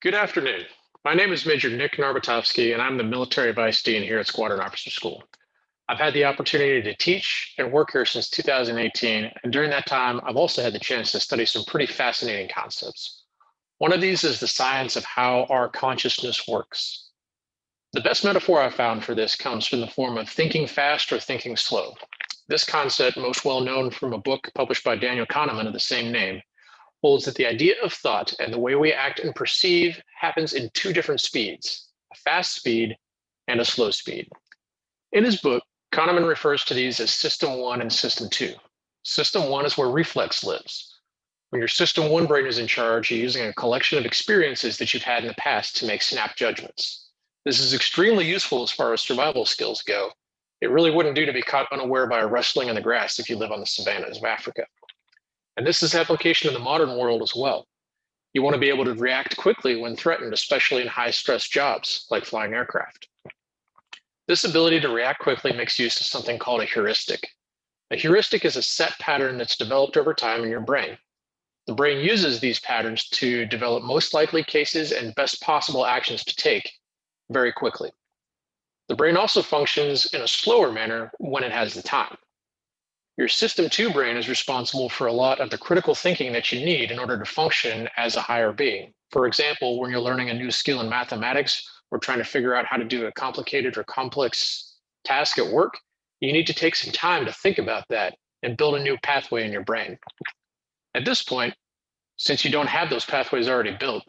Good afternoon. My name is Major Nick Narbatovsky, and I'm the Military Vice Dean here at Squadron Officer School. I've had the opportunity to teach and work here since 2018, and during that time, I've also had the chance to study some pretty fascinating concepts. One of these is the science of how our consciousness works. The best metaphor I've found for this comes from the form of thinking fast or thinking slow. This concept, most well known from a book published by Daniel Kahneman of the same name, holds that the idea of thought and the way we act and perceive happens in two different speeds, a fast speed and a slow speed. In his book, Kahneman refers to these as System 1 and System 2. System 1 is where reflex lives. When your System 1 brain is in charge, you're using a collection of experiences that you've had in the past to make snap judgments. This is extremely useful as far as survival skills go. It really wouldn't do to be caught unaware by a rustling in the grass if you live on the savannas of Africa. And this is application in the modern world as well. You want to be able to react quickly when threatened, especially in high-stress jobs like flying aircraft. This ability to react quickly makes use of something called a heuristic. A heuristic is a set pattern that's developed over time in your brain. The brain uses these patterns to develop most likely cases and best possible actions to take very quickly. The brain also functions in a slower manner when it has the time. Your System 2 brain is responsible for a lot of the critical thinking that you need in order to function as a higher being. For example, when you're learning a new skill in mathematics or trying to figure out how to do a complicated or complex task at work, you need to take some time to think about that and build a new pathway in your brain. At this point, since you don't have those pathways already built,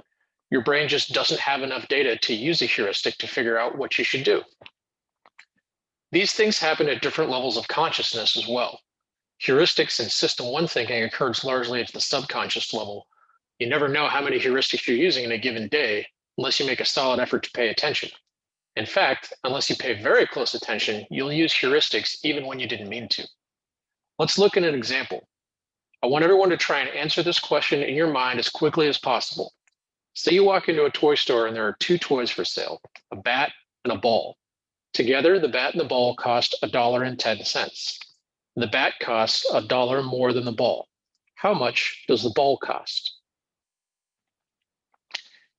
your brain just doesn't have enough data to use a heuristic to figure out what you should do. These things happen at different levels of consciousness as well. Heuristics and System 1 thinking occurs largely at the subconscious level. You never know how many heuristics you're using in a given day unless you make a solid effort to pay attention. In fact, unless you pay very close attention, you'll use heuristics even when you didn't mean to. Let's look at an example. I want everyone to try and answer this question in your mind as quickly as possible. Say you walk into a toy store and there are two toys for sale, a bat and a ball. Together, the bat and the ball cost $1.10. The bat costs $1 more than the ball. How much does the ball cost?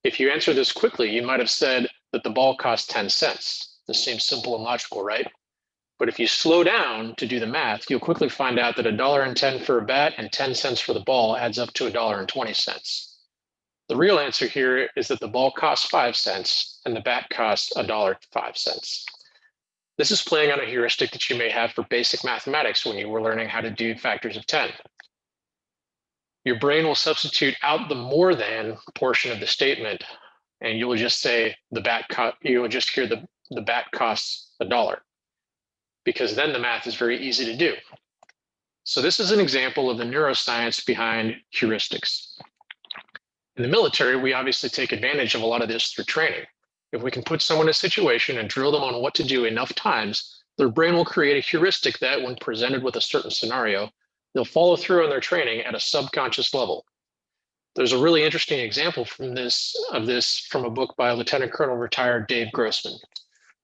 If you answer this quickly, you might have said that the ball costs 10 cents. This seems simple and logical, right? But if you slow down to do the math, you'll quickly find out that $1.10 for a bat and 10 cents for the ball adds up to $1.20. The real answer here is that the ball costs 5 cents and the bat costs $1.05. This is playing on a heuristic that you may have for basic mathematics when you were learning how to do factors of 10. Your brain will substitute out the more than portion of the statement, and you will just say you will just hear the bat costs $1, because then the math is very easy to do. So this is an example of the neuroscience behind heuristics. In the military, we obviously take advantage of a lot of this through training. If we can put someone in a situation and drill them on what to do enough times, their brain will create a heuristic that, when presented with a certain scenario, they'll follow through on their training at a subconscious level. There's a really interesting example from this from a book by Lieutenant Colonel retired Dave Grossman.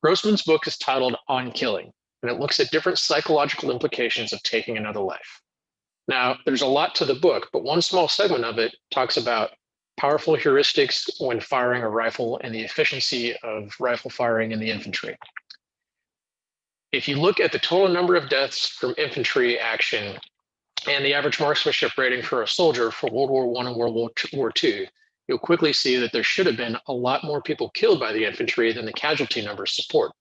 Grossman's book is titled On Killing, and it looks at different psychological implications of taking another life. Now, there's a lot to the book, but one small segment of it talks about powerful heuristics when firing a rifle and the efficiency of rifle firing in the infantry. If you look at the total number of deaths from infantry action and the average marksmanship rating for a soldier for World War I and World War II, you'll quickly see that there should have been a lot more people killed by the infantry than the casualty numbers support.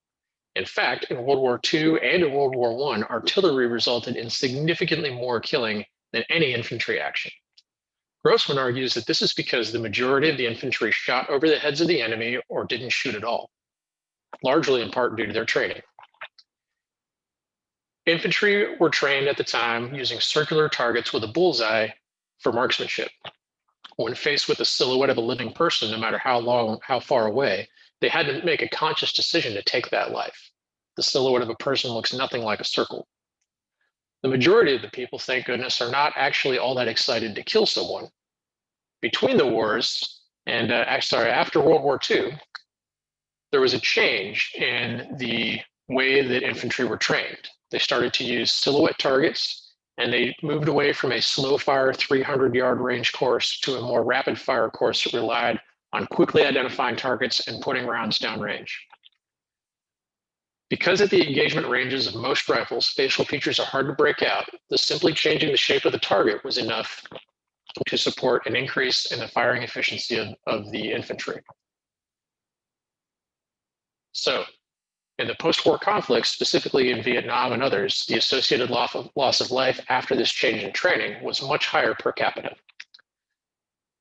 In fact, in World War II and in World War I, artillery resulted in significantly more killing than any infantry action. Grossman argues that this is because the majority of the infantry shot over the heads of the enemy or didn't shoot at all, largely in part due to their training. Infantry were trained at the time using circular targets with a bullseye for marksmanship. When faced with the silhouette of a living person, no matter how far away, they had to make a conscious decision to take that life. The silhouette of a person looks nothing like a circle. The majority of the people, thank goodness, are not actually all that excited to kill someone. Between the wars and after World War II, there was a change in the way that infantry were trained. They started to use silhouette targets, and they moved away from a slow fire 300-yard range course to a more rapid fire course that relied on quickly identifying targets and putting rounds downrange. Because at the engagement ranges of most rifles, facial features are hard to break out, simply changing the shape of the target was enough to support an increase in the firing efficiency of the infantry. So, in the post-war conflicts, specifically in Vietnam and others, the associated loss of life after this change in training was much higher per capita.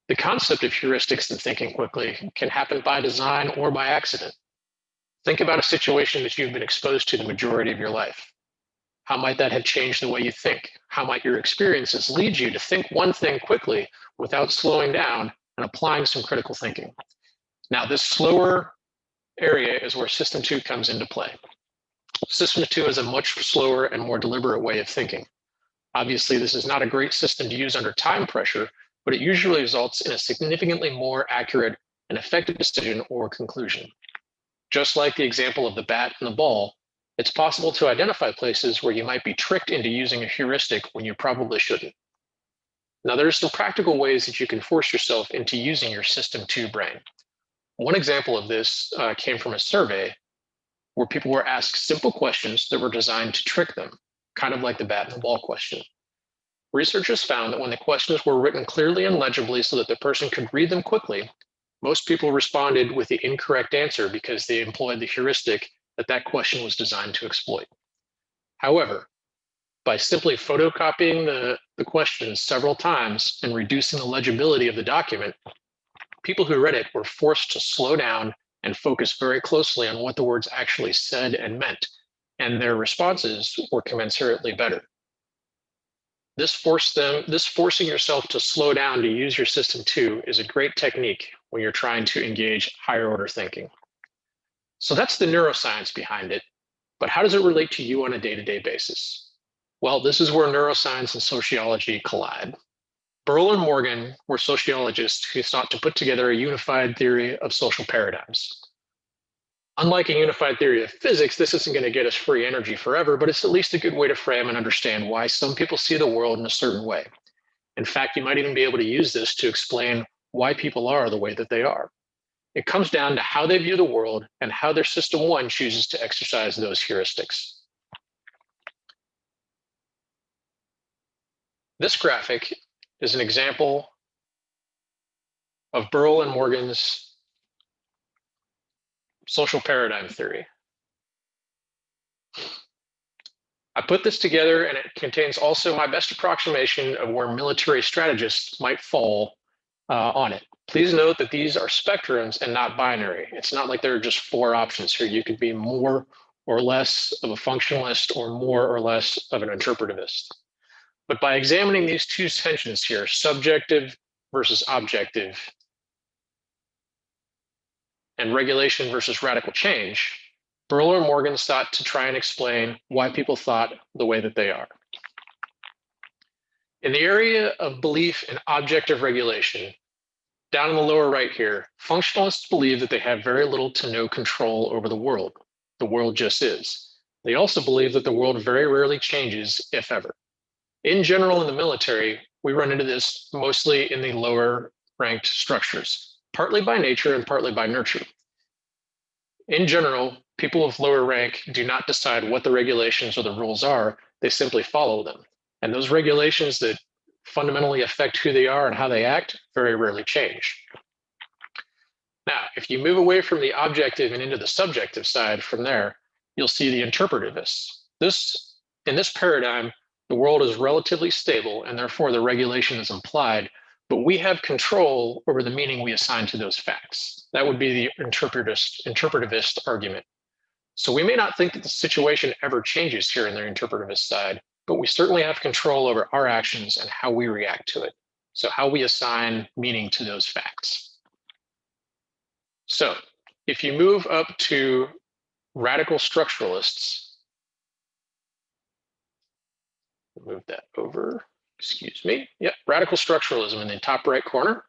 The concept of heuristics and thinking quickly can happen by design or by accident. Think about a situation that you've been exposed to the majority of your life. How might that have changed the way you think? How might your experiences lead you to think one thing quickly without slowing down and applying some critical thinking? Now, this slower area is where System 2 comes into play. System 2 is a much slower and more deliberate way of thinking. Obviously, this is not a great system to use under time pressure, but it usually results in a significantly more accurate and effective decision or conclusion. Just like the example of the bat and the ball, it's possible to identify places where you might be tricked into using a heuristic when you probably shouldn't. Now, there are some practical ways that you can force yourself into using your System 2 brain. One example of this came from a survey where people were asked simple questions that were designed to trick them, kind of like the bat and the ball question. Researchers found that when the questions were written clearly and legibly so that the person could read them quickly, most people responded with the incorrect answer because they employed the heuristic that question was designed to exploit. However, by simply photocopying the questions several times and reducing the legibility of the document, people who read it were forced to slow down and focus very closely on what the words actually said and meant, and their responses were commensurately better. This forcing yourself to slow down to use your System 2 is a great technique when you're trying to engage higher order thinking. So that's the neuroscience behind it, but how does it relate to you on a day-to-day basis? Well, this is where neuroscience and sociology collide. Burrell and Morgan were sociologists who sought to put together a unified theory of social paradigms. Unlike a unified theory of physics, this isn't going to get us free energy forever, but it's at least a good way to frame and understand why some people see the world in a certain way. In fact, you might even be able to use this to explain why people are the way that they are. It comes down to how they view the world and how their System 1 chooses to exercise those heuristics. This graphic is an example of Burrell and Morgan's social paradigm theory. I put this together and it contains also my best approximation of where military strategists might fall on it. Please note that these are spectrums and not binary. It's not like there are just 4 options here. You could be more or less of a functionalist or more or less of an interpretivist. But by examining these two tensions here, subjective versus objective, and regulation versus radical change, Burrell and Morgan sought to try and explain why people thought the way that they are. In the area of belief in objective regulation, down in the lower right here, functionalists believe that they have very little to no control over the world. The world just is. They also believe that the world very rarely changes, if ever. In general, in the military, we run into this mostly in the lower ranked structures, partly by nature and partly by nurture. In general, people of lower rank do not decide what the regulations or the rules are, they simply follow them. And those regulations that fundamentally affect who they are and how they act very rarely change. Now, if you move away from the objective and into the subjective side from there, you'll see the interpretivists. In this paradigm, the world is relatively stable and therefore the regulation is implied, but we have control over the meaning we assign to those facts. That would be the interpretivist argument. So we may not think that the situation ever changes here in the interpretivist side, but we certainly have control over our actions and how we react to it. So how we assign meaning to those facts. So if you move up to radical structuralists, move that over, excuse me. Yep, radical structuralism in the top right corner.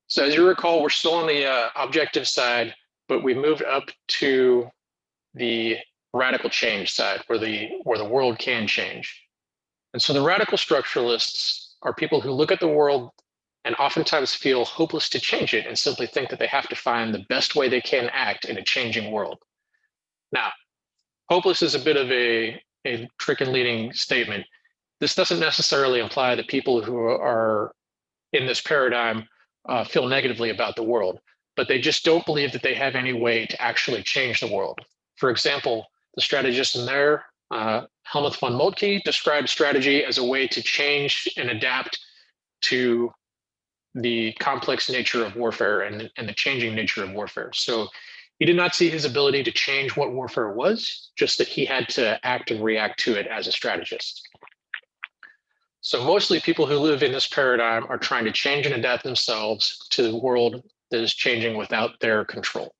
So as you recall, we're still on the objective side, but we moved up to the radical change side where the world can change. And so the radical structuralists are people who look at the world and oftentimes feel hopeless to change it and simply think that they have to find the best way they can act in a changing world. Now, hopeless is a bit of a trick and leading statement. This doesn't necessarily imply that people who are in this paradigm feel negatively about the world, but they just don't believe that they have any way to actually change the world. For example, the strategist in there, Helmuth von Moltke, described strategy as a way to change and adapt to the complex nature of warfare and the changing nature of warfare. So he did not see his ability to change what warfare was, just that he had to act and react to it as a strategist. So mostly people who live in this paradigm are trying to change and adapt themselves to the world that is changing without their control.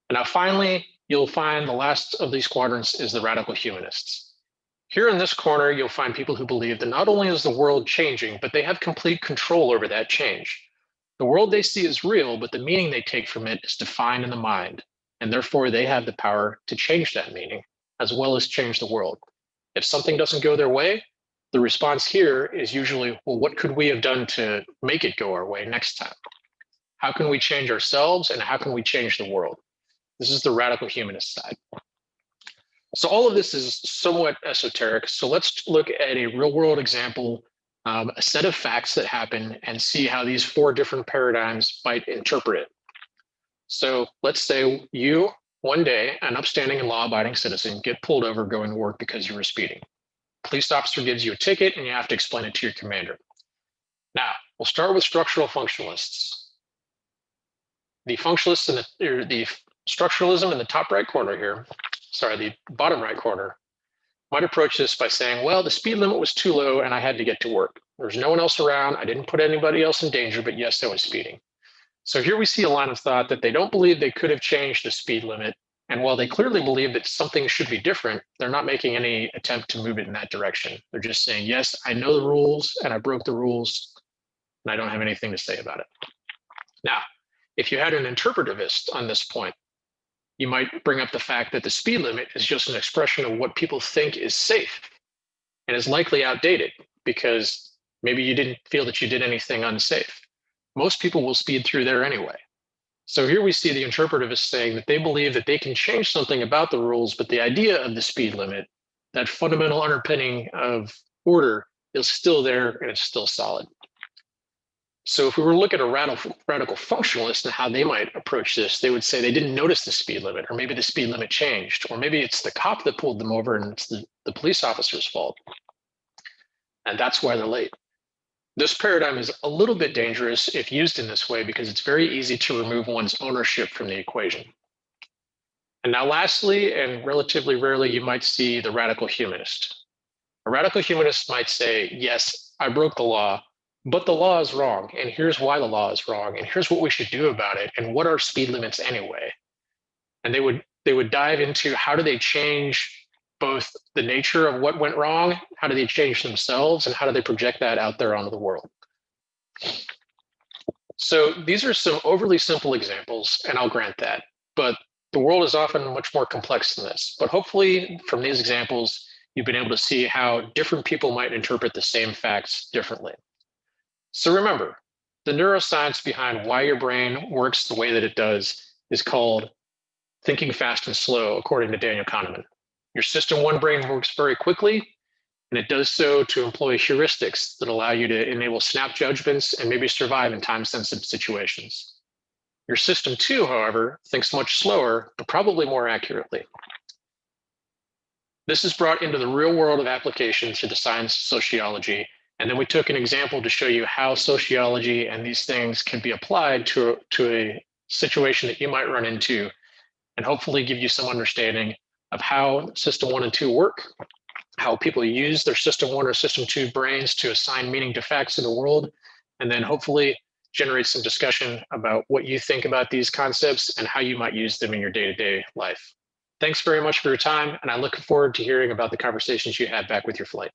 And now finally, you'll find the last of these quadrants is the radical humanists. Here in this corner, you'll find people who believe that not only is the world changing, but they have complete control over that change. The world they see is real, but the meaning they take from it is defined in the mind, and therefore they have the power to change that meaning, as well as change the world. If something doesn't go their way, the response here is usually, well, what could we have done to make it go our way next time? How can we change ourselves, and how can we change the world? This is the radical humanist side. So all of this is somewhat esoteric. So let's look at a real world example, a set of facts that happen, and see how these 4 different paradigms might interpret it. So let's say you, one day, an upstanding and law-abiding citizen, get pulled over going to work because you were speeding. Police officer gives you a ticket and you have to explain it to your commander. Now, we'll start with structural functionalists. The functionalists in the structuralism in the top right corner here, sorry, the bottom right corner, might approach this by saying, well, the speed limit was too low and I had to get to work. There's no one else around. I didn't put anybody else in danger, but yes, I was speeding. So here we see a line of thought that they don't believe they could have changed the speed limit. And while they clearly believe that something should be different, they're not making any attempt to move it in that direction. They're just saying, yes, I know the rules and I broke the rules and I don't have anything to say about it. Now, if you had an interpretivist on this point, you might bring up the fact that the speed limit is just an expression of what people think is safe and is likely outdated because maybe you didn't feel that you did anything unsafe. Most people will speed through there anyway. So here we see the interpretivist saying that they believe that they can change something about the rules, but the idea of the speed limit, that fundamental underpinning of order, is still there and it's still solid. So if we were to look at a radical functionalist and how they might approach this, they would say they didn't notice the speed limit, or maybe the speed limit changed, or maybe it's the cop that pulled them over and it's the police officer's fault. And that's why they're late. This paradigm is a little bit dangerous if used in this way because it's very easy to remove one's ownership from the equation. And now lastly, and relatively rarely, you might see the radical humanist. A radical humanist might say, yes, I broke the law, but the law is wrong, and here's why the law is wrong, and here's what we should do about it, and what are speed limits anyway? And they would dive into how do they change both the nature of what went wrong, how do they change themselves, and how do they project that out there onto the world? So these are some overly simple examples, and I'll grant that, but the world is often much more complex than this. But hopefully from these examples, you've been able to see how different people might interpret the same facts differently. So remember, the neuroscience behind why your brain works the way that it does is called thinking fast and slow, according to Daniel Kahneman. Your system 1 brain works very quickly, and it does so to employ heuristics that allow you to enable snap judgments and maybe survive in time-sensitive situations. Your system 2, however, thinks much slower, but probably more accurately. This is brought into the real world of application through the science of sociology, and then we took an example to show you how sociology and these things can be applied to a situation that you might run into, and hopefully give you some understanding of how system 1 and 2 work, how people use their system 1 or system 2 brains to assign meaning to facts in the world, and then hopefully generate some discussion about what you think about these concepts and how you might use them in your day-to-day life. Thanks very much for your time, and I look forward to hearing about the conversations you had back with your flight.